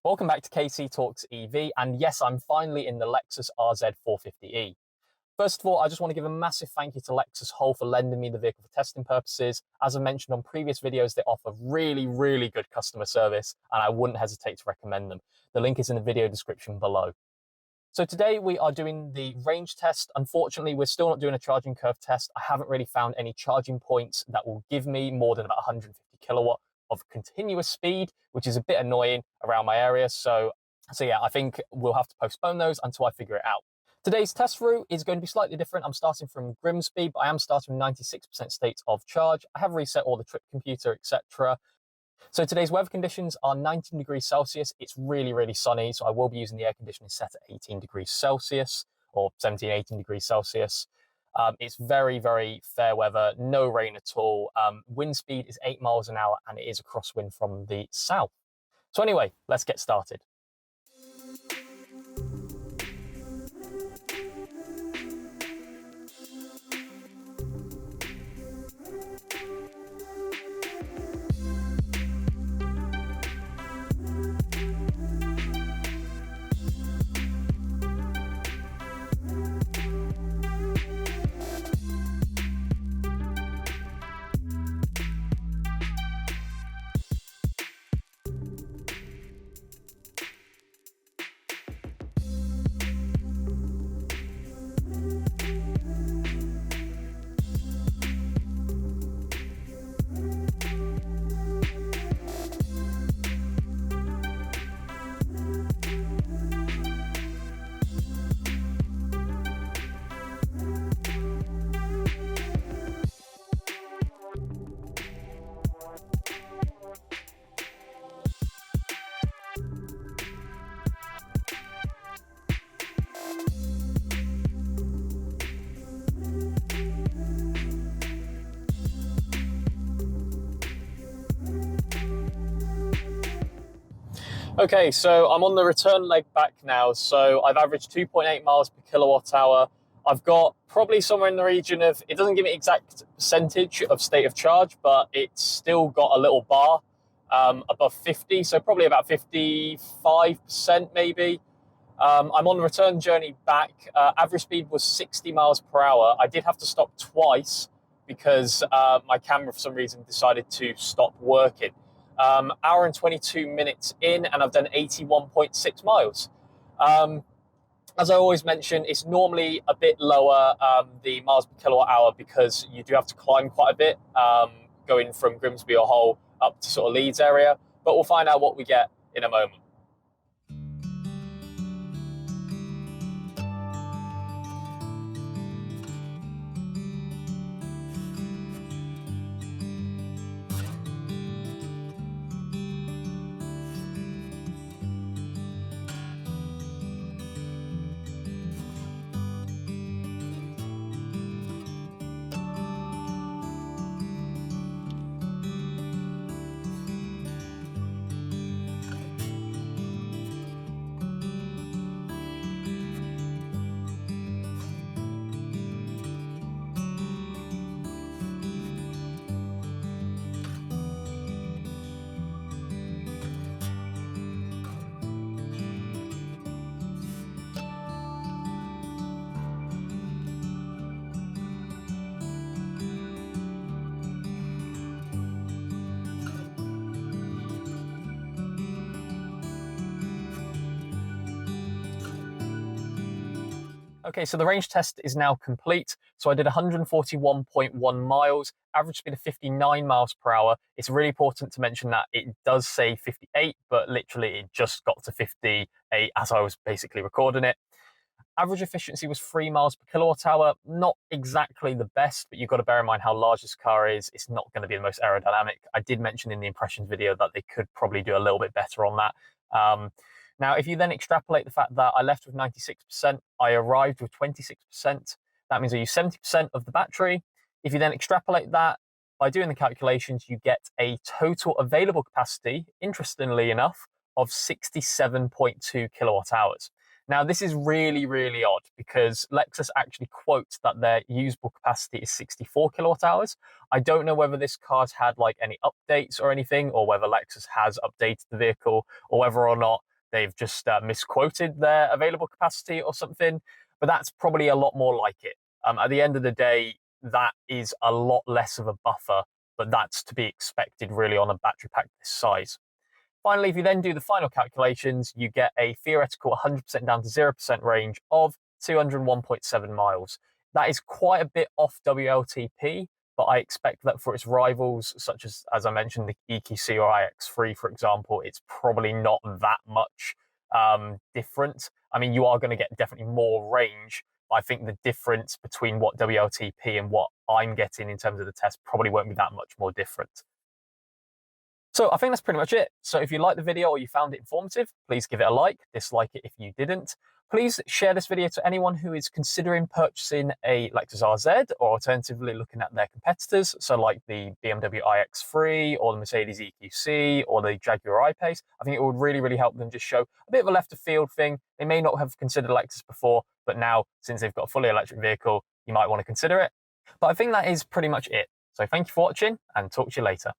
Welcome back to KC Talks EV, and yes, I'm finally in the Lexus RZ450e. First of all, I just want to give a massive thank you to Lexus Hull for lending me the vehicle for testing purposes. As I mentioned on previous videos, they offer really good customer service, and I wouldn't hesitate to recommend them. The link is in the video description below. So today we are doing the range test. Unfortunately, we're still not doing a charging curve test. I haven't really found any charging points that will give me more than about 150 kilowatt of continuous speed, which is a bit annoying around my area. So yeah, I think we'll have to postpone those until I figure it out. Today's test route is going to be slightly different. I'm starting from Grimsby, but I am starting with 96% state of charge. I have reset all the trip computer, etc. So today's weather conditions are 19 degrees Celsius. It's really sunny, so I will be using the air conditioning set at 18 degrees Celsius or 17, 18 degrees Celsius. It's very fair weather, no rain at all. Wind speed is 8 miles an hour and it is a crosswind from the south. So anyway, let's get started. Okay, so I'm on the return leg back now. So I've averaged 2.8 miles per kilowatt hour. I've got probably somewhere in the region of, it doesn't give me exact percentage of state of charge, but it's still got a little bar above 50. So probably about 55% maybe. I'm on the return journey back. Average speed was 60 miles per hour. I did have to stop twice because my camera for some reason decided to stop working. Hour and 22 minutes in, and I've done 81.6 miles. As I always mention, it's normally a bit lower, the miles per kilowatt hour, because you do have to climb quite a bit, going from Grimsby or Hull up to sort of Leeds area. But we'll find out what we get in a moment. Okay, so the range test is now complete. So I did 141.1 miles, average speed of 59 miles per hour. It's really important to mention that it does say 58, but literally it just got to 58 as I was basically recording it. Average efficiency was 3 miles per kilowatt hour. Not exactly the best, but you've got to bear in mind how large this car is. It's not going to be the most aerodynamic. I did mention in the impressions video that they could probably do a little bit better on that. Now, if you then extrapolate the fact that I left with 96%, I arrived with 26%, that means I used 70% of the battery. If you then extrapolate that, by doing the calculations, you get a total available capacity, interestingly enough, of 67.2 kilowatt hours. Now, this is really odd because Lexus actually quotes that their usable capacity is 64 kilowatt hours. I don't know whether this car's had like any updates or anything, or whether Lexus has updated the vehicle, or whether or not they've just misquoted their available capacity or something, but that's probably a lot more like it. At the end of the day, that is a lot less of a buffer, but that's to be expected really on a battery pack this size. Finally, if you then do the final calculations, you get a theoretical 100% down to 0% range of 201.7 miles. That is quite a bit off WLTP, but I expect that for its rivals, such as I mentioned, the EQC or iX3, for example, it's probably not that much different. I mean, you are going to get definitely more range. I think the difference between what WLTP and what I'm getting in terms of the test probably won't be that much more different. So I think that's pretty much it. So if you liked the video or you found it informative, please give it a like, dislike it if you didn't. Please share this video to anyone who is considering purchasing a Lexus RZ or alternatively looking at their competitors, so like the BMW iX3 or the Mercedes EQC or the Jaguar I-Pace. I think it would really, really help them just show a bit of a left of field thing. They may not have considered Lexus before, but now since they've got a fully electric vehicle, you might want to consider it. But I think that is pretty much it. So thank you for watching and talk to you later.